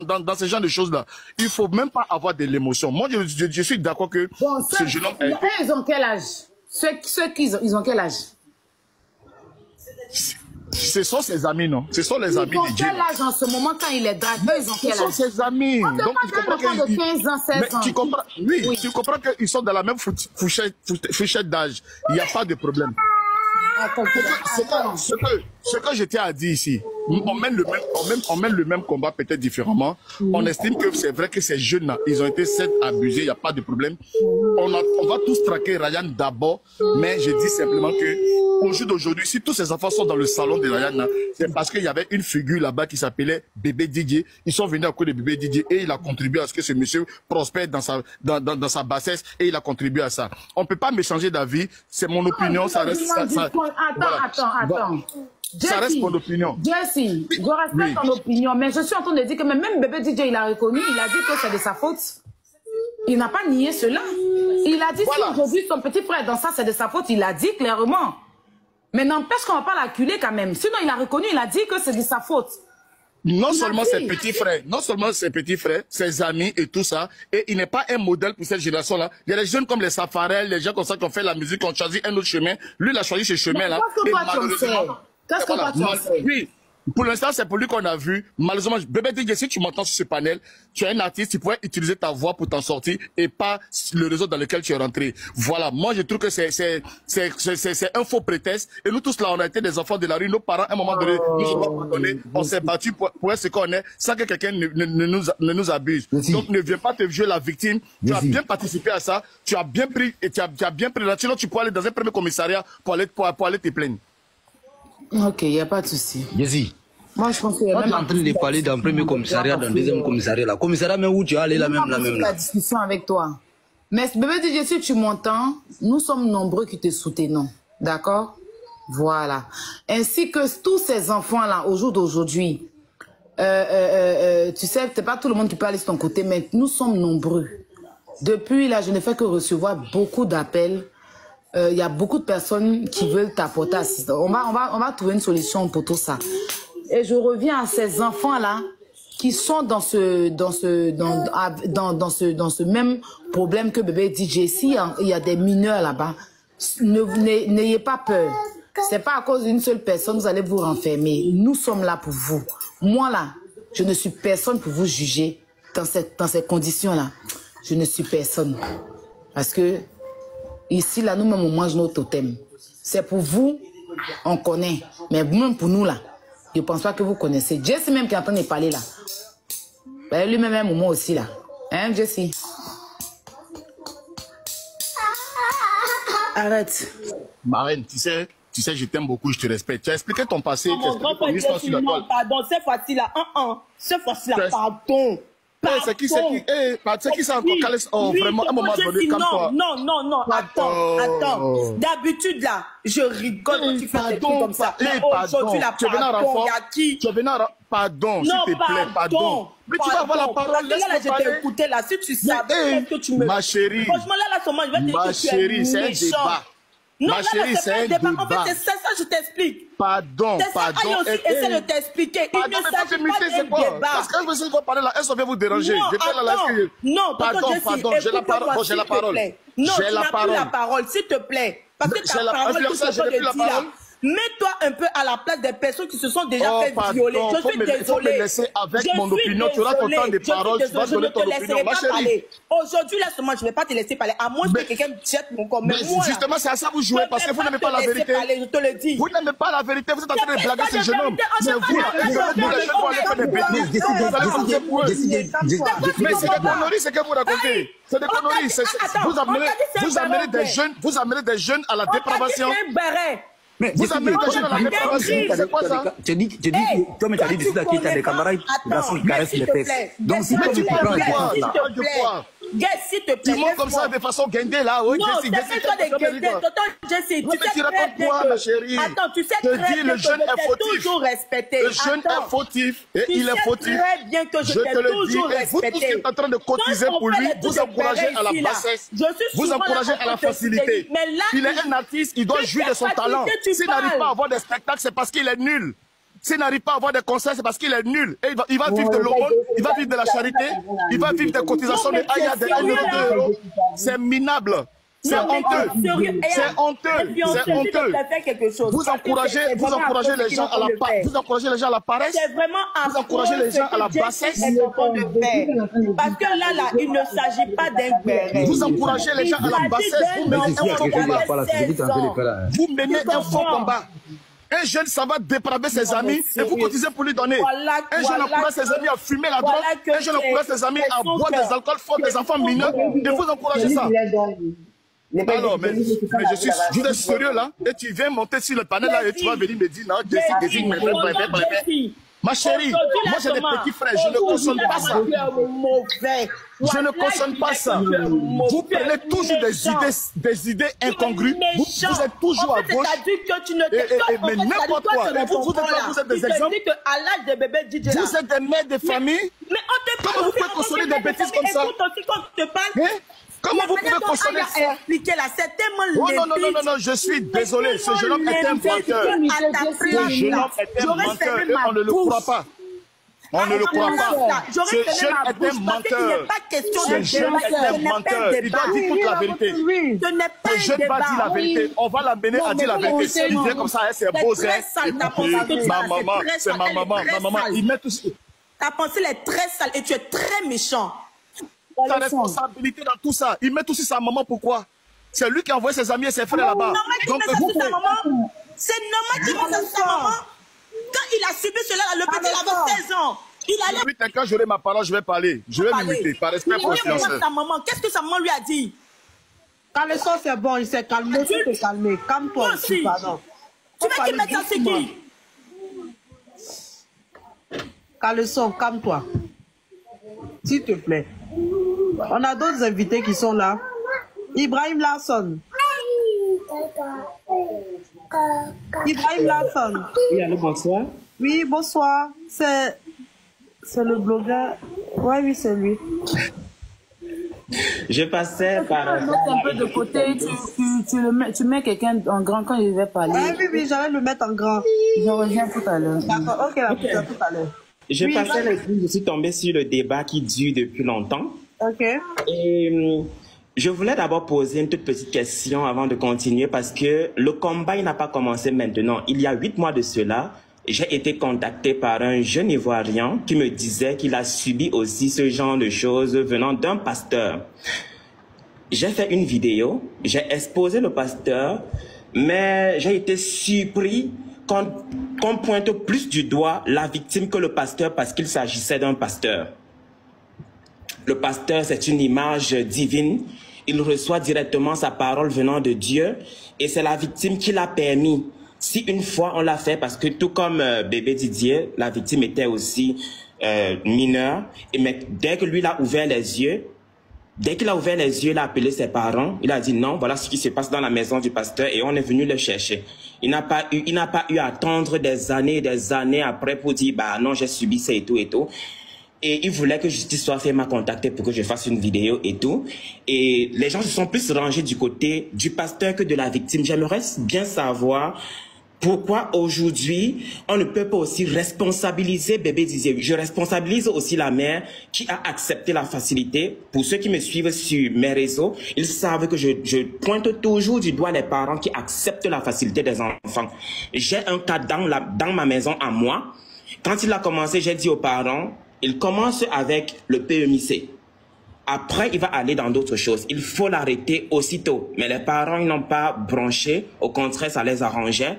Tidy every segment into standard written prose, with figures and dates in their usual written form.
dans ce genre de choses-là, il ne faut même pas avoir de l'émotion. Moi, je suis d'accord que bon, ce jeune homme... Ils ont quel âge? Ceux ils ont quel âge? Ce sont ses amis, non? Ce sont les amis de Dieu. Ils ont quel âge en ce moment quand il est drague? Ils ont quel âge? Ce sont ses amis. Donc, tu comprends de 15 ans, 16 ans. Tu comprends, oui, tu comprends qu'ils sont dans la même fourchette d'âge. Il n'y a pas de problème. Ce que je tiens à dire ici, on mène le même combat peut-être différemment. On estime que c'est vrai que ces jeunes-là, ils ont été abusés, il n'y a pas de problème. On va tous traquer Ryan d'abord, mais je dis simplement que au jour d'aujourd'hui, si tous ces enfants sont dans le salon de Ryan, c'est parce qu'il y avait une figure là-bas qui s'appelait Bébé Didier. Ils sont venus à cause de Bébé Didier et il a contribué à ce que ce monsieur prospère dans sa bassesse et il a contribué à ça. On ne peut pas m'échanger d'avis, c'est mon opinion, ça reste... Attends. Jessie, ça reste mon opinion. Jessie, je respecte ton opinion, mais je suis en train de dire que même Bébé DJ, il a reconnu, il a dit que c'est de sa faute. Il n'a pas nié cela. Il a dit si aujourd'hui son petit frère dans ça, c'est de sa faute, il l'a dit clairement. Mais n'empêche qu'on ne va pas l'acculer quand même. Sinon, il a reconnu, il a dit que c'est de sa faute. Non seulement ses petits frères, ses amis et tout ça, et il n'est pas un modèle pour cette génération-là. Il y a des jeunes comme les Safarel, les gens comme ça qui ont fait la musique, qui ont choisi un autre chemin. Lui, il a choisi ce chemin-là. Qu'est-ce que toi tu en sais? Oui. Pour l'instant, c'est pour lui qu'on a vu. Malheureusement, Bébé DJ, si tu m'entends sur ce panel, tu es un artiste, tu pourrais utiliser ta voix pour t'en sortir et pas le réseau dans lequel tu es rentré. Voilà. Moi, je trouve que c'est un faux prétexte. Et nous tous là, on a été des enfants de la rue. Nos parents, à un moment donné, nous ont pardonné. On s'est battus pour être ce qu'on est, sans que quelqu'un ne nous abuse. Donc, ne viens pas te jouer la victime. Tu as bien participé à ça. Tu as bien pris, et tu as bien pris là. Sinon, tu peux aller dans un premier commissariat pour aller te plaindre. Ok, il n'y a pas de souci. Jessie. Moi, je pense qu'il y a même en train de parler d'un premier commissariat, d'un deuxième commissariat. La commissariat, mais où tu es allé la même là. Discussion avec toi. Mais Bébé DJ, si tu m'entends, nous sommes nombreux qui te soutenons. D'accord? Voilà. Ainsi que tous ces enfants-là, au jour d'aujourd'hui, tu sais, c'est pas tout le monde qui peut aller sur ton côté, mais nous sommes nombreux. Depuis là, je ne fais que recevoir beaucoup d'appels. Il y a beaucoup de personnes qui veulent t'apporter assistance. On va trouver une solution pour tout ça. Et je reviens à ces enfants-là qui sont dans ce même problème que Bébé DJ. S'il y a des mineurs là-bas, n'ayez pas peur. C'est pas à cause d'une seule personne que vous allez vous renfermer. Nous sommes là pour vous. Moi là, je ne suis personne pour vous juger dans ces conditions-là. Je ne suis personne. Parce que ici, là, nous-mêmes, on mange nos totems. C'est pour vous, on connaît. Mais même pour nous, là, je ne pense pas que vous connaissez. Jessie même qui est en train de parler, là. Ben, lui-même, un moment aussi, là. Hein, Jessie? Arrête. Marraine, tu sais, je t'aime beaucoup, je te respecte. Tu as expliqué ton passé. Non, mon grand-père, pardon, cette fois-ci-là, cette fois-ci-là, pardon. C'est qui ça encore vraiment, à un moment donné, calme-toi. Non, attends. D'habitude, là, je rigole quand tu fais des trucs comme ça. Aujourd'hui, là, pardon, il y a qui? Tu es venu à pardon, s'il te plaît, pardon. Mais tu vas avoir la parole, là, je t'ai écouté, là, si tu savais que tu me... Ma chérie. Franchement, là, je vais te dire que tu es c'est un débat. Non, ma chérie, c'est un débat. En fait, c'est ça, je t'explique. Pardon. Essaie de t'expliquer. Il ne s'agit pas d'un débat. Parce que je me suis dit, parler là, est-ce qu'on vient vous déranger? Non, pardon, j'ai la parole. Non, tu n'as plus la parole, s'il te plaît. Parce que ta parole, tout ce que je te dis là, mets-toi un peu à la place des personnes qui se sont déjà fait violer. Je suis désolée. Il faut me laisser avec mon opinion. Tu auras ton temps de parole, tu vas donner ton opinion. Ma chérie. Aujourd'hui, là, seulement, je ne vais pas te laisser parler. À moins que quelqu'un me jette mon corps. Mais justement, c'est à ça que vous jouez, parce que vous n'aimez pas la vérité. Je te le dis. Vous n'aimez pas la vérité, vous êtes en train de blaguer ce jeune homme. Mais vous, les jeunes vont aller faire des bêtises. Mais c'est des conneries, c'est que vous racontez. C'est des conneries. Vous amenez des jeunes à la dépravation. Mais vous amenez des jeunes à la dépravation. C'est quoi ça? Tu dis, toi, mais tu as dit d'ici là qu'il y a des camarades garçons qui caressent les fesses. Donc, si tu prends quoi? S'il te plaît. Tu montes comme ça de façon guindée là. Oui, non, c'est toi des guindés. Jessie, tu sais très bien quoi, ma chérie? Attends, tu sais très bien que je t'ai toujours respecté. Le jeune est fautif et il est fautif. Tu sais très bien que je t'ai toujours respecté. Vous tous êtes en train de cotiser pour lui, vous encouragez à la bassesse, vous encouragez à la facilité. Il est un artiste, il doit jouir de son talent. S'il n'arrive pas à avoir des spectacles, c'est parce qu'il est nul. S'il n'arrive pas à avoir des conseils, c'est parce qu'il est nul. Et il va vivre de l'aumône, il va vivre de la charité, il va vivre des cotisations de Aya, de 1 euro, 2 €. C'est minable. C'est honteux. C'est honteux. C'est honteux. Vous encouragez les gens à la paresse. C'est vraiment vous encouragez les gens à la bassesse. Parce que là, il ne s'agit pas d'un béret. Vous encouragez les gens à la bassesse. Vous menez un faux combat. Un jeune, ça va dépraver ses amis et vous cotisez pour lui donner. Un jeune encourage ses amis à fumer la drogue. Un jeune encourage ses amis à boire des alcools forts, des enfants mineurs. Et vous encouragez ça. Alors, mais je suis sérieux là. Et tu viens monter sur le panel là et tu vas venir me dire non, ma chérie, moi j'ai des petits frères, je ne consomme pas ça. Je ne consomme pas ça. Vous prenez toujours des idées incongrues. Vous êtes toujours à gauche. Mais n'importe quoi. Vous êtes des exemples. Vous êtes des mères de famille. Comment vous pouvez consommer des bêtises comme ça? Comment vous pouvez consommer ça? Non, je suis désolé. Ce jeune homme est un menteur. Ce jeune homme est un menteur et on ne le croit pas. On ne le croit pas. Ce jeune est un menteur. Ce jeune est un menteur. Il doit dire toute la vérité. Ce jeune va dire la vérité. On va l'amener à dire la vérité. Il vient comme ça, c'est beau, c'est ma maman, c'est ma maman. Ma maman, il met tout ça. Ta pensée est très sale et tu es très méchant. Sa responsabilité dans tout ça. Il met aussi sa maman, pourquoi? C'est lui qui a envoyé ses amis et ses frères là-bas. Donc, c'est normal qu'il mette sa maman. Quand il a subi cela, le petit avait 16 ans. Il allait. Quand j'aurai ma parole, je vais parler. Je vais m'imiter par respect pour sa maman. Qu'est-ce que sa maman lui a dit? Caleçon, c'est bon, il s'est calmé. Tu te calmer. Calme-toi aussi. Pardon. Tu veux qu'il mette ça sur qui? Caleçon, calme-toi. S'il te plaît. On a d'autres invités qui sont là. Ibrahim Larson. Ibrahim Larson. Oui, allô, bonsoir. Oui, bonsoir. C'est le blogueur. Oui, c'est lui. Je passais par... un peu de côté, tu mets quelqu'un en grand quand il va parler. Oui, j'allais le mettre en grand. Je reviens tout à l'heure. D'accord, ok, tout à l'heure. Je passais les films, je suis tombé sur le débat qui dure depuis longtemps. Ok. Et je voulais d'abord poser une toute petite question avant de continuer parce que le combat, il n'a pas commencé maintenant. Il y a 8 mois de cela, j'ai été contacté par un jeune Ivoirien qui me disait qu'il a subi aussi ce genre de choses venant d'un pasteur. J'ai fait une vidéo, j'ai exposé le pasteur, mais j'ai été surpris qu'on pointe plus du doigt la victime que le pasteur parce qu'il s'agissait d'un pasteur. Le pasteur, c'est une image divine. Il reçoit directement sa parole venant de Dieu et c'est la victime qui l'a permis. Si une fois on l'a fait, parce que tout comme bébé Didier, la victime était aussi mineure, mais dès que lui il a ouvert les yeux, il a appelé ses parents, il a dit non, voilà ce qui se passe dans la maison du pasteur et on est venu le chercher. Il n'a pas eu à attendre des années après pour dire bah non, j'ai subi ça et tout et tout. Et il voulait que justice soit faite, m'a contacté pour que je fasse une vidéo et tout. Et les gens se sont plus rangés du côté du pasteur que de la victime. J'aimerais bien savoir pourquoi aujourd'hui, on ne peut pas aussi responsabiliser bébé Didier. Je responsabilise aussi la mère qui a accepté la facilité. Pour ceux qui me suivent sur mes réseaux, ils savent que je pointe toujours du doigt les parents qui acceptent la facilité des enfants. J'ai un cas dans ma maison à moi. Quand il a commencé, j'ai dit aux parents, il commence avec le PMIC. Après, il va aller dans d'autres choses. Il faut l'arrêter aussitôt. Mais les parents, ils n'ont pas branché. Au contraire, ça les arrangeait.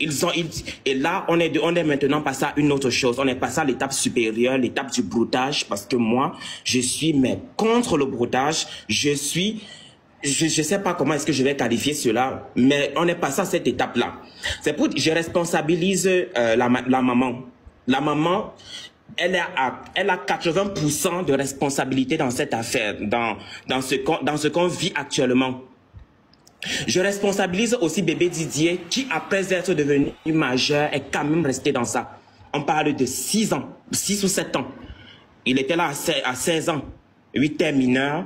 Et là, on est maintenant passé à une autre chose. On est passé à l'étape supérieure, l'étape du broutage. Parce que moi, je suis contre le broutage. Je sais pas comment est-ce que je vais qualifier cela. Mais on est passé à cette étape-là. C'est pour je responsabilise la maman. La maman, elle a 80% de responsabilité dans cette affaire, dans ce qu'on vit actuellement. Je responsabilise aussi bébé Didier qui, après être devenu majeur, est quand même resté dans ça. On parle de 6 ans, 6 ou 7 ans. Il était là à 16 ans, 8 ans mineur,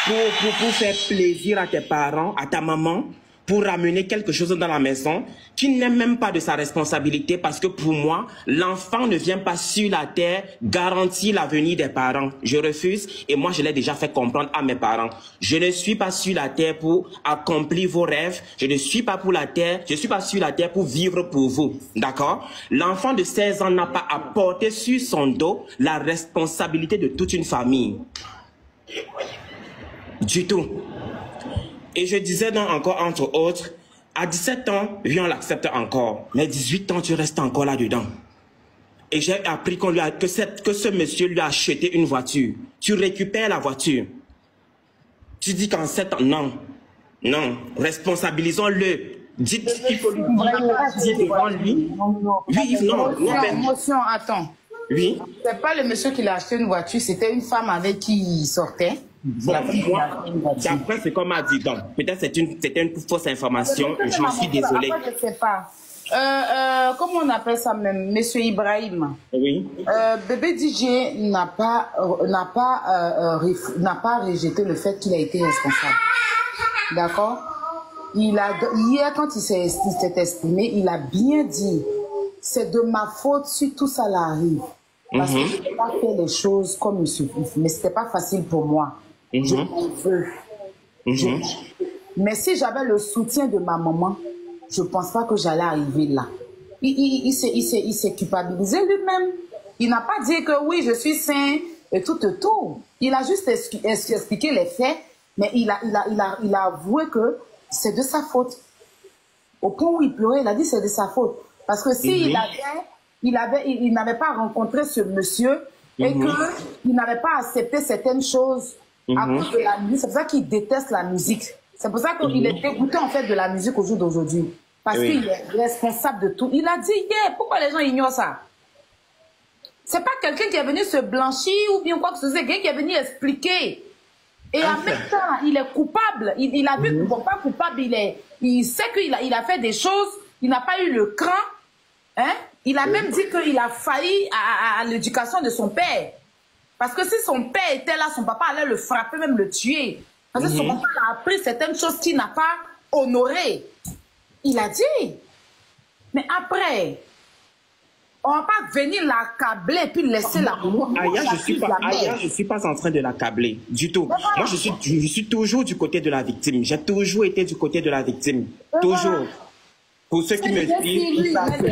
pour faire plaisir à tes parents, à ta maman, pour ramener quelque chose dans la maison qui n'est même pas de sa responsabilité parce que pour moi, l'enfant ne vient pas sur la terre garantir l'avenir des parents. Je refuse et moi, je l'ai déjà fait comprendre à mes parents. Je ne suis pas sur la terre pour accomplir vos rêves. Je ne suis pas sur la terre pour vivre pour vous. D'accord? L'enfant de 16 ans n'a pas à porter sur son dos la responsabilité de toute une famille. Du tout. Et je disais donc encore, entre autres, à 17 ans, oui, on l'accepte encore. Mais 18 ans, tu restes encore là-dedans. Et j'ai appris que ce monsieur lui a acheté une voiture. Tu récupères la voiture. Tu dis qu'en 7 ans, non, responsabilisons-le. Dites ce qu'il faut lui dire devant lui. Oui, non. Émotion, attends. Oui. C'est pas le monsieur qui l'a acheté une voiture, c'était une femme avec qui il sortait. Bon, d'après ce qu'on m'a dit, donc, peut-être c'était une fausse information, je suis désolé. Après, je sais pas. Comment on appelle ça même, Monsieur Ibrahim? Oui. Bébé DJ n'a pas rejeté le fait qu'il a été responsable. D'accord? Hier, quand il s'est exprimé, il a bien dit, c'est de ma faute si tout ça l'arrive. Parce que je n'ai pas fait les choses comme il se faut. Mais ce n'était pas facile pour moi. Je m'en veux. Mais si j'avais le soutien de ma maman, je ne pense pas que j'allais arriver là. Il s'est culpabilisé lui-même. Il n'a pas dit que oui, je suis sain et tout. Il a juste expliqué les faits, mais il a avoué que c'est de sa faute. Au point où il pleurait, il a dit c'est de sa faute. Parce que s'il il n'avait pas rencontré ce monsieur et qu'il n'avait pas accepté certaines choses à cause de la musique. C'est pour ça qu'il déteste la musique. C'est pour ça qu'il est dégoûté en fait de la musique au jour d'aujourd'hui. Parce qu'il est responsable de tout. Il a dit, pourquoi les gens ignorent ça? C'est pas quelqu'un qui est venu se blanchir ou bien quoi que ce soit. C'est quelqu'un qui est venu expliquer. Et en même temps, il est coupable. Il a vu qu'il n'est pas coupable. Il sait qu'il a fait des choses. Il n'a pas eu le cran. Hein? Il a même dit qu'il a failli à l'éducation de son père. Parce que si son père était là, son papa allait le frapper, même le tuer. Parce que son papa a appris certaines choses qu'il n'a pas honorées. Il a dit. Mais après, on ne va pas venir l'accabler et puis laisser la maman. Aya, je ne suis pas en train de l'accabler du tout. Moi, je suis toujours du côté de la victime. J'ai toujours été du côté de la victime. Toujours. Pour ceux qui me suivent, ils savent que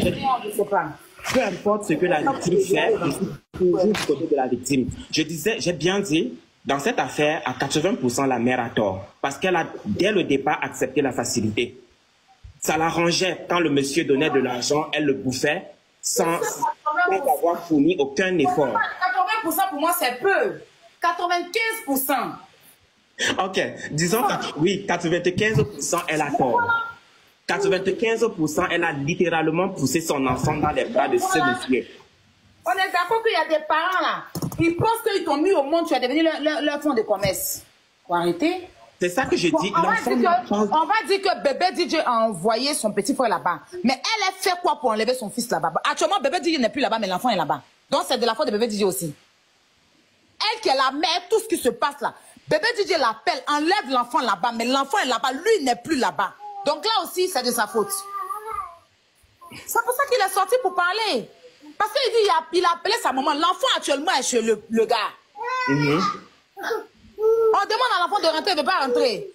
peu importe ce que la victime fait, je suis toujours du côté de la victime. J'ai bien dit, dans cette affaire, à 80%, la mère a tort. Parce qu'elle a, dès le départ, accepté la facilité. Ça l'arrangeait. Quand le monsieur donnait de l'argent, elle le bouffait sans avoir fourni aucun effort. 80% pour moi, c'est peu. 95%. Ok, disons que oui, 95%, elle a tort. 95%, elle a littéralement poussé son enfant dans les bras de ce monsieur. On est d'accord qu'il y a des parents là. Ils pensent qu'ils t'ont mis au monde, tu as devenu leur fonds de commerce. Faut arrêter. C'est ça que je dis. On va dire que bébé DJ a envoyé son petit frère là-bas. Mais elle a fait quoi pour enlever son fils là-bas? Actuellement, bébé DJ n'est plus là-bas, mais l'enfant est là-bas. Donc c'est de la faute de bébé DJ aussi. Elle qui est la mère, tout ce qui se passe là. Bébé DJ l'appelle, enlève l'enfant là-bas, mais l'enfant est là-bas, lui n'est plus là-bas. Donc là aussi, c'est de sa faute. C'est pour ça qu'il est sorti pour parler. Parce qu'il dit, il a appelé sa maman. L'enfant actuellement est chez le gars. On demande à l'enfant de rentrer, il ne veut pas rentrer.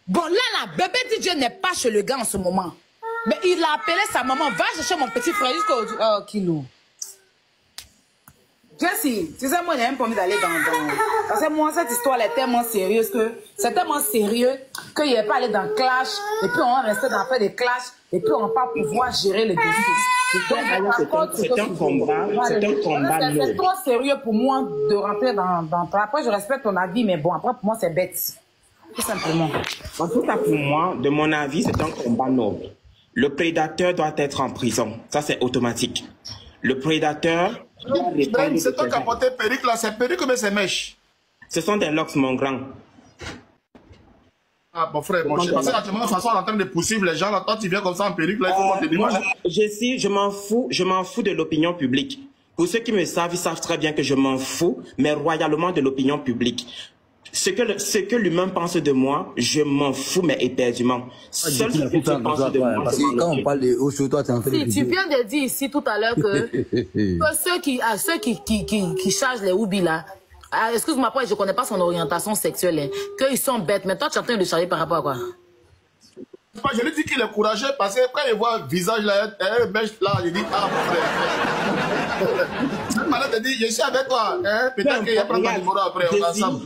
Bon, là, bébé DJ n'est pas chez le gars en ce moment. Mais il a appelé sa maman, va chercher mon petit frère jusqu'au kilo. Jessie, tu sais, moi, il n'a même pas envie d'aller dans... Parce que moi, cette histoire elle est tellement sérieuse que... C'est tellement sérieux qu'il n'y a pas aller dans le clash, et puis on va rester dans l'affaire des clashs, et puis on va pas pouvoir gérer le dossier. C'est un combat noble. C'est trop sérieux pour moi de rentrer dans... Après, je respecte ton avis, mais bon, après, pour moi, c'est bête. Tout simplement. En tout cas, pour moi, de mon avis, c'est un combat noble. Le prédateur doit être en prison. Ça, c'est automatique. Le prédateur... C'est toi qui as porté perruque là, c'est perruque mais c'est mèche. Ce sont des locks, mon grand. Ah, mon frère, mon cher. Parce que actuellement, de toute façon, on est en train de poursuivre les gens là. Toi, tu viens comme ça en perruque là, il faut qu'on te dise. Je m'en fous de l'opinion publique. Pour ceux qui me savent, ils savent très bien que je m'en fous, mais royalement de l'opinion publique. Ce que l'humain pense de moi, je m'en fous, mais éperdument. Seul ce que tu penses de moi. Parce que quand on parle de Osho, toi, tu es en train de... Tu viens de dire ici tout à l'heure que, ceux qui chargent les Oubi là, excuse-moi, je ne connais pas son orientation sexuelle, hein, qu'ils sont bêtes, mais toi tu es en train de charger par rapport à quoi? Je lui dis qu'il est courageux parce que quand il voit le visage là, un mèche là, il dit ah mon frère. Cette malade te dit je suis avec toi, hein? Peut-être qu'il va prendre ton numéro après, on est ensemble.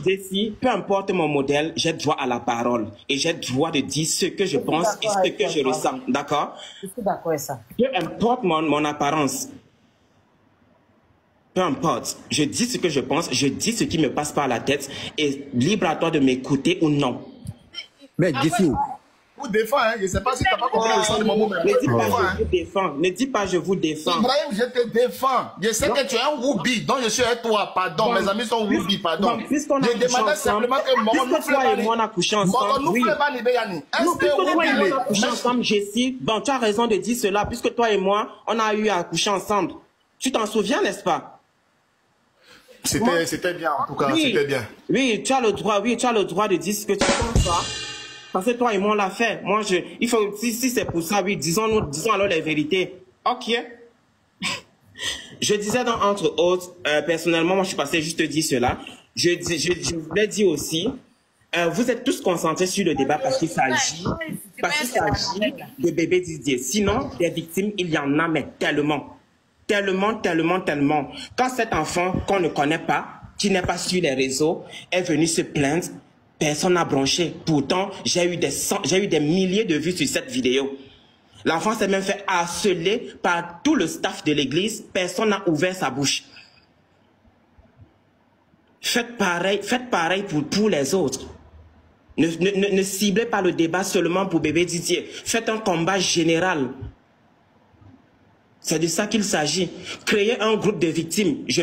Peu importe mon modèle, j'ai droit à la parole et j'ai droit de dire ce que je pense et ce que je ressens, d'accord? Je suis d'accord avec ça. Peu importe mon apparence. Peu importe, je dis ce que je pense, je dis ce qui me passe par la tête et libre à toi de m'écouter ou non. Mais Jessie, vous défends, hein? Je ne sais pas si tu n'as pas compris le sens de mon mot. Ne dis pas je vous défends. Ne dis pas je vous défends. Ibrahim, je te défends. Je sais que tu es un Woubi, donc je suis avec toi. Pardon, mes amis sont Woubi, pardon. Je demandais simplement que mon puisque toi et moi on a couché ensemble, oui. Puisque toi et moi on a couché ensemble, Jessie, bon, tu as raison de dire cela. Puisque toi et moi, on a eu à coucher ensemble. Tu t'en souviens, n'est-ce pas? C'était bien, en tout cas, oui, c'était bien. Oui, tu as le droit de dire ce que tu penses, pas. Parce que toi et moi, on l'a fait. Moi, il faut, si c'est pour ça, oui, disons alors les vérités. Ok. Je disais entre autres, personnellement, moi, je suis passé juste dire cela. Je voulais dire aussi, vous êtes tous concentrés sur le débat parce qu'il s'agit de bébé Didier. Sinon, des victimes, il y en a, mais tellement. Quand cet enfant qu'on ne connaît pas, qui n'est pas sur les réseaux, est venu se plaindre, personne n'a branché. Pourtant, j'ai eu des milliers de vues sur cette vidéo. L'enfant s'est même fait harceler par tout le staff de l'église. Personne n'a ouvert sa bouche. Faites pareil pour les autres. Ne ciblez pas le débat seulement pour bébé Didier. Faites un combat général. C'est de ça qu'il s'agit. Créer un groupe de victimes. Je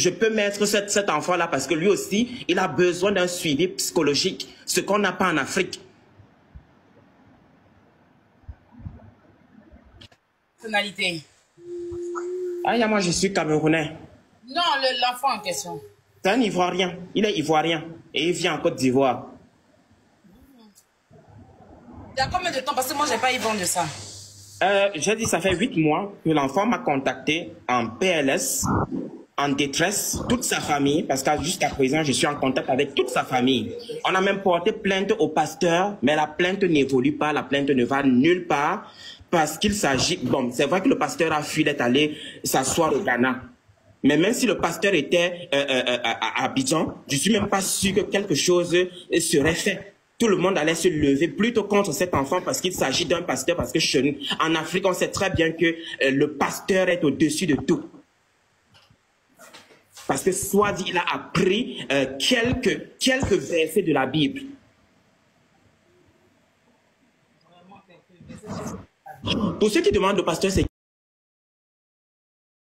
peux mettre cet enfant-là parce que lui aussi, il a besoin d'un suivi psychologique. Ce qu'on n'a pas en Afrique. Nationalité. Ah, moi, je suis Camerounais. Non, l'enfant en question. C'est un Ivoirien. Il est Ivoirien. Et il vient en Côte d'Ivoire. Il y a combien de temps? Parce que moi, je n'ai pas eu vent de ça. J'ai dit, ça fait 8 mois que l'enfant m'a contacté en PLS, en détresse, toute sa famille, parce que jusqu'à présent, je suis en contact avec toute sa famille. On a même porté plainte au pasteur, mais la plainte n'évolue pas, la plainte ne va nulle part, parce qu'il s'agit... Bon, c'est vrai que le pasteur a fui d'être allé s'asseoir au Ghana. Mais même si le pasteur était à Abidjan, je ne suis même pas sûr que quelque chose serait fait. Tout le monde allait se lever plutôt contre cet enfant parce qu'il s'agit d'un pasteur, parce que chez nous, en Afrique, on sait très bien que le pasteur est au-dessus de tout. Parce que soit dit, il a appris quelques versets de la Bible. Pour ceux qui demandent au pasteur, c'est